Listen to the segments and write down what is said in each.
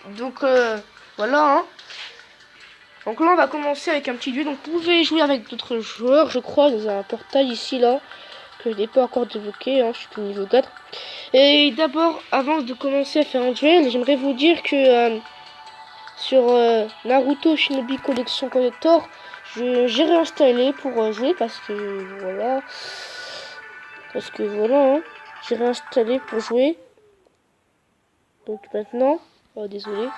Donc voilà. Hein. Donc là on va commencer avec un petit duel. Donc vous pouvez jouer avec d'autres joueurs, je crois. Dans un portail ici là que je n'ai pas encore débloqué. Hein. Je suis que niveau 4. Et d'abord, avant de commencer à faire un duel, j'aimerais vous dire que sur Naruto Shinobi Collection Collector, j'ai réinstallé pour jouer parce que voilà. Hein, j'ai réinstallé pour jouer. Donc maintenant, oh désolé.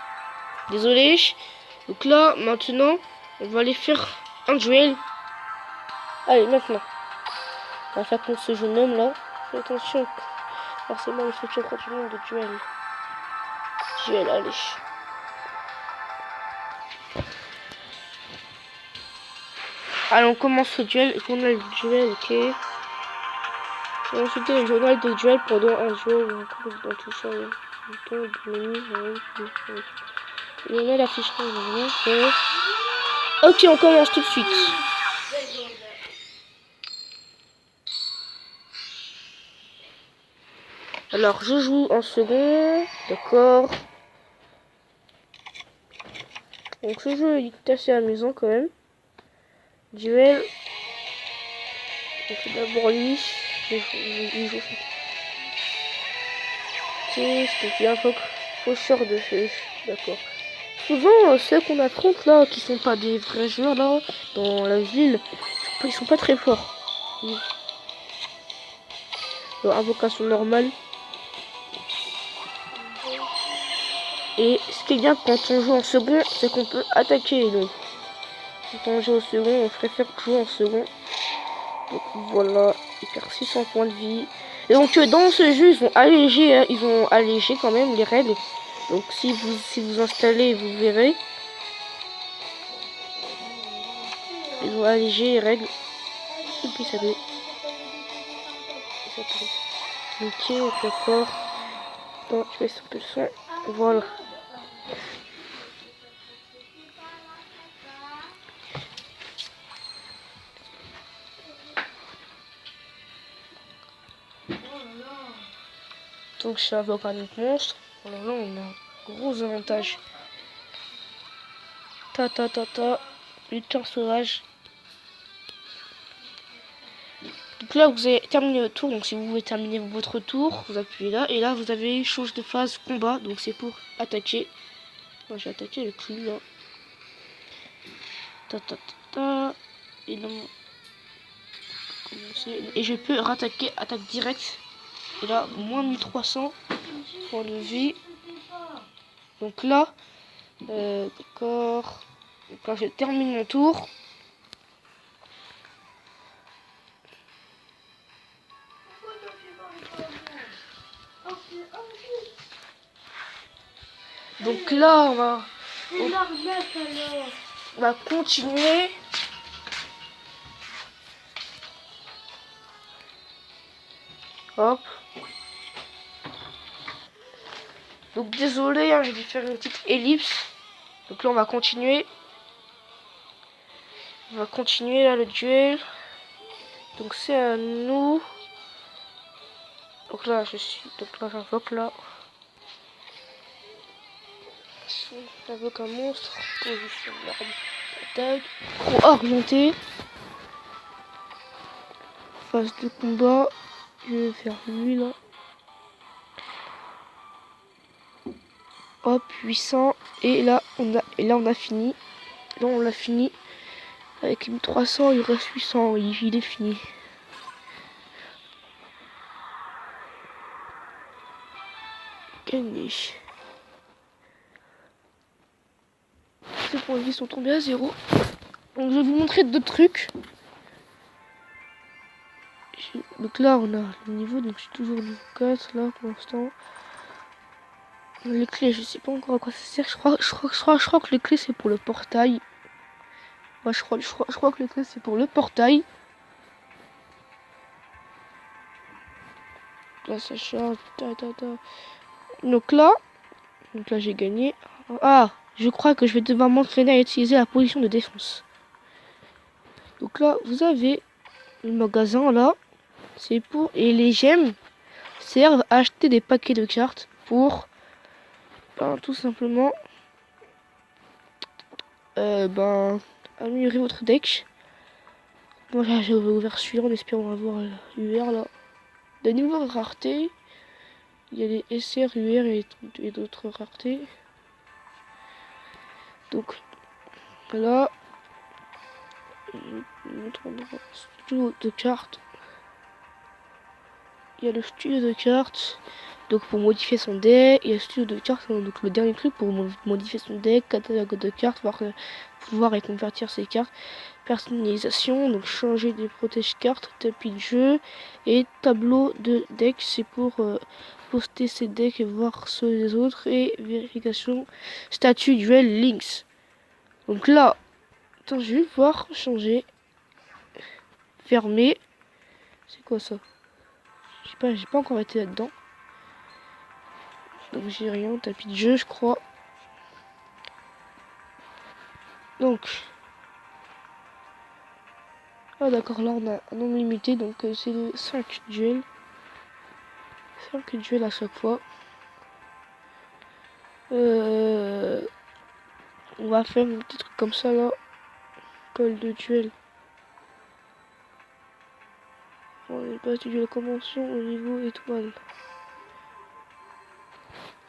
Donc là, maintenant, on va aller faire un duel. Allez, maintenant. On va faire contre ce jeune homme là. Fais attention. Forcément, il faut que tu crois du monde de duel. Allez. Allez, on commence le duel. Et on a le duel, ok. Et ensuite, le journal de duel pendant un duel. Dans tout ça, il y en a l'affichage. Ok, on commence tout de suite. Alors, je joue en second. D'accord. Donc, ce jeu est assez amusant quand même. Duel. On fait d'abord lui. Il joue. Ok, c'est bien faucheur de feu. D'accord. Souvent, ceux qu'on affronte là, qui sont pas des vrais joueurs là, dans la ville, ils sont pas très forts. Leur invocation normale. Et ce qui est bien quand on joue en second, c'est qu'on peut attaquer. Donc, quand on joue au second, on préfère jouer en second. Donc voilà, il perd 600 points de vie. Et donc dans ce jeu, ils ont allégé quand même les règles. Donc si vous installez, vous verrez. Ils ont allégé les règles. Et puis ça fait. Ok, d'accord. Attends, je vais un peu le son. Voilà. Donc je suis avocat de monstre. Alors là on a un gros avantage. Lutin sauvage. Donc là vous avez terminé le tour. Donc si vous voulez terminer votre tour, vous appuyez là. Et là vous avez change de phase combat. Donc c'est pour attaquer. Moi j'ai attaqué le clou là. Et là, et je peux rattaquer attaque directe. Et là, moins 1300 pour de vie. Donc là, d'accord. Quand je termine mon tour, donc là, on va continuer. Hop. Donc désolé, hein, j'ai dû faire une petite ellipse. Donc là, on va continuer. On va continuer là le duel. Donc c'est à nous. Donc là, j'invoque là. J'invoque un monstre. Position d'arme. Attaque. Pro orienté. Phase de combat. Je vais faire lui là. Hop, 800. Et là, on a fini. Là, on l'a fini. Avec 1300, il reste 800. Il est fini. Gagné. Ces points de vie sont tombés à 0. Donc, je vais vous montrer d'autres trucs. Donc là, on a le niveau. Donc, je suis toujours niveau 4 là pour l'instant. Les clés, je sais pas encore à quoi ça sert. Je crois que les clés, c'est pour le portail. Ouais, je crois que les clés, c'est pour le portail. Là, ça charge. Donc là, j'ai gagné. Ah, je crois que je vais devoir m'entraîner à utiliser la position de défense. Donc là, vous avez le magasin là. C'est pour... Et les gemmes servent à acheter des paquets de cartes pour Ben, tout simplement, améliorer votre deck. Bon, là, j'ai ouvert celui-là en espérant avoir l'UR là. De niveau rareté, il y a les SR, UR et d'autres raretés. Donc, là, studio de cartes. Il y a le studio de cartes. Donc pour modifier son deck, il y a le studio de cartes, donc le dernier truc pour modifier son deck, catalogue de cartes, pouvoir et convertir ses cartes, personnalisation, donc changer des protège cartes, tapis de jeu, et tableau de deck, c'est pour poster ses decks et voir ceux des autres, et vérification, statut duel links. Donc là, attends, je vais voir changer, fermer, c'est quoi ça? J'ai pas encore été là-dedans. Donc j'ai rien, tapis de jeu je crois. Donc. Ah d'accord, là on a un nombre limité, donc c'est 5 duels. 5 duels à chaque fois. On va faire un petit truc comme ça là. Call de duel. On est pas du duel convention au niveau étoile.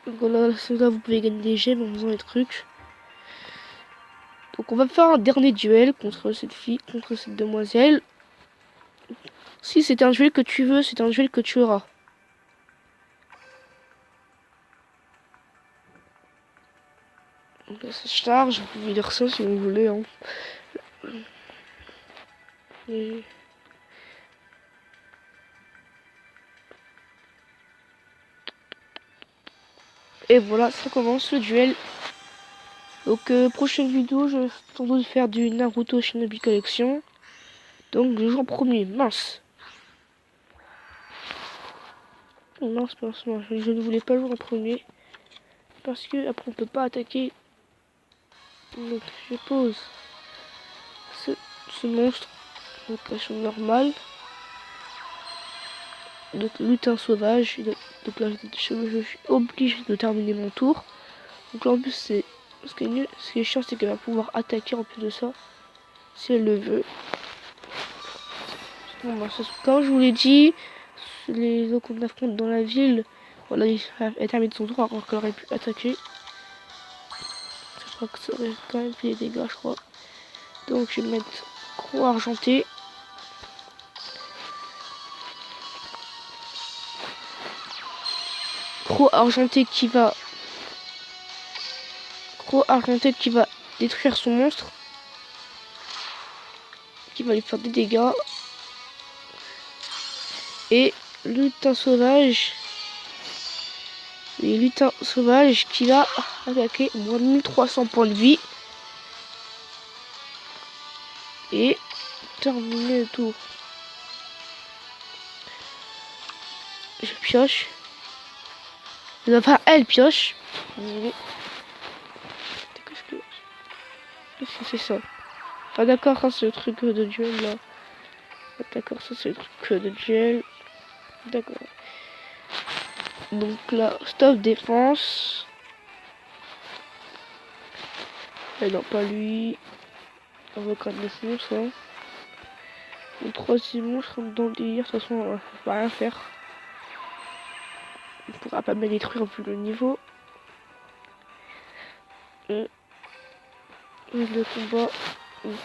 Donc voilà, là vous pouvez gagner des gemmes en faisant des trucs. Donc on va faire un dernier duel contre cette fille, contre cette demoiselle. Si c'est un duel que tu veux, c'est un duel que tu auras. Donc là ça charge, vous pouvez lire ça si vous voulez. Hein. Et voilà, ça commence le duel. Donc prochaine vidéo, je vais sans doute faire du Naruto Shinobi Collection. Donc je joue en premier, mince. Mince, je ne voulais pas jouer en premier. Parce que après on peut pas attaquer. Donc je pose ce monstre. Donc action normale. Donc lutin sauvage. Donc là je suis obligé de terminer mon tour. Donc là en plus c'est. Ce qui est chiant c'est qu'elle va pouvoir attaquer en plus de ça. Si elle le veut. Bon, bah, comme je vous l'ai dit, les eaux qu'on affronte dans la ville, voilà, elle termine son tour alors qu'elle aurait pu attaquer. Je crois que ça aurait quand même fait des dégâts, je crois. Donc je vais mettre croix argentée. Croix argentée qui va détruire son monstre. Qui va lui faire des dégâts. Et lutin sauvage. Les lutins sauvages qui va attaquer moins de 1300 points de vie. Et terminer le tour. Je pioche. Enfin, elle pioche. Qu'est-ce que c'est ça? Ah d'accord, ça c'est le truc de duel là. Ah, d'accord, ça c'est le truc de duel. D'accord. Donc là, stop défense. Et non, pas lui. On va quand même laisser monstre. Hein. Le troisième monstre rentre dans le délire. De toute façon, on va rien faire. On pourra pas me détruire au plus le niveau. Et le combat. Donc,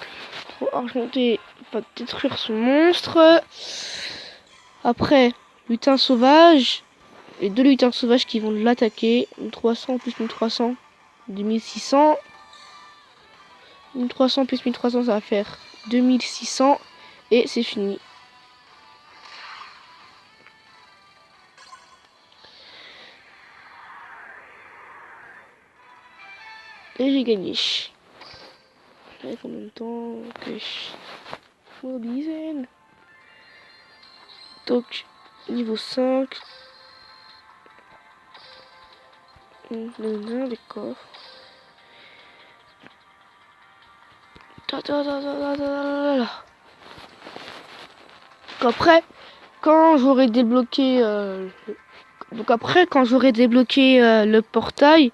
trop argenté va détruire son monstre. Après, lutin sauvage. Les deux lutins sauvages qui vont l'attaquer. 1300 plus 1300. 2600. 1300 plus 1300, ça va faire 2600. Et c'est fini. Et j'ai gagné. Avec en même temps que je mobilise. Donc, niveau 5. Les coffres. Après, quand j'aurai débloqué Donc après, quand j'aurai débloqué le portail,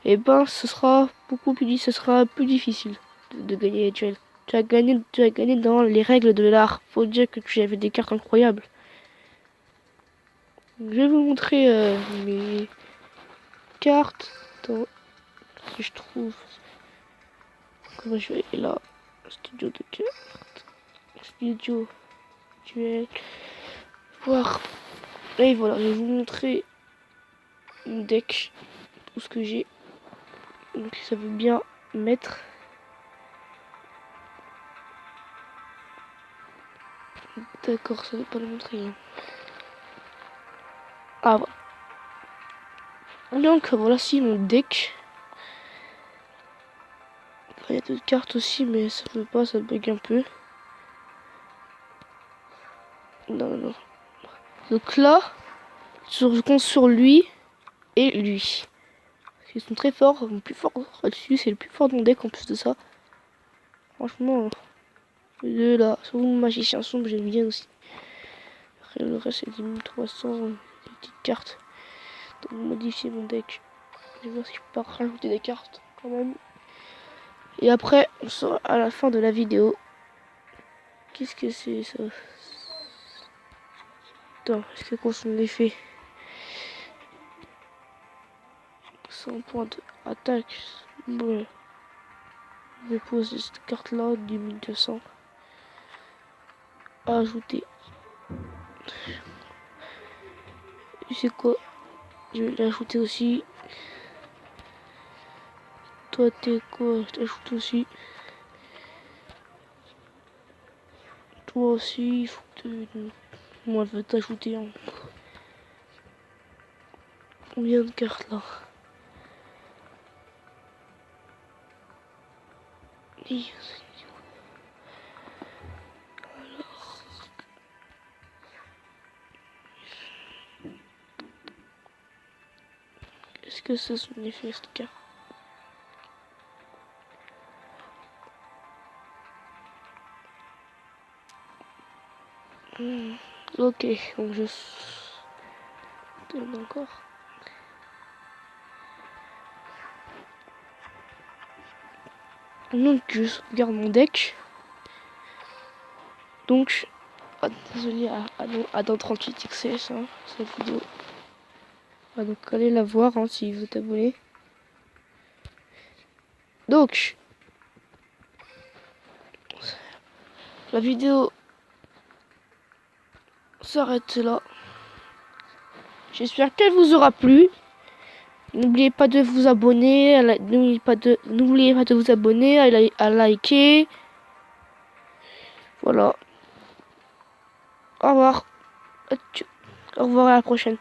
et ben ce sera ce sera plus difficile de gagner les duels. Tu as gagné dans les règles de l'art. Faut dire que tu avais des cartes incroyables. Je vais vous montrer mes cartes. Attends, si je trouve. Comment je vais aller là? Studio de cartes. Studio duel. Voir. Et voilà, je vais vous montrer mon deck. Tout ce que j'ai. Donc ça veut bien mettre. D'accord, ça ne veut pas le montrer. Ah voilà. Donc voilà, si mon deck. Il y a d'autres cartes aussi, mais ça veut pas, ça bug un peu. Non, non, non. Donc là, je compte sur lui et lui. Ils sont très forts, plus fort là-dessus, c'est le plus fort de mon deck en plus de ça. Franchement, les deux là, sur mon magicien sombre, j'aime bien aussi. Après, le reste, c'est 10 300, des petites cartes. Donc, modifier mon deck. Je vais voir si je peux pas rajouter des cartes quand même. Et après, on sera à la fin de la vidéo. Qu'est-ce que c'est ça? Attends, est-ce que quoi son effet? 100 points d'attaque. Bon, je vais poser cette carte là, du 1200. Ajouter. Tu sais quoi? Je vais l'ajouter aussi. Toi, t'es quoi? Je t'ajoute aussi. Toi aussi, il faut que moi, je veux t'ajouter en. Combien de cartes là? Est-ce que c'est son effet cette carte? Ok, donc je donne encore. Donc je sauvegarde mon deck. Donc, désolé à dans 38 XS, hein, cette vidéo. Donc allez la voir hein, si vous t'abonnez. Donc, la vidéo s'arrête là. J'espère qu'elle vous aura plu. N'oubliez pas de vous abonner, n'oubliez pas de vous abonner, à liker. Voilà. Au revoir. Au revoir à la prochaine.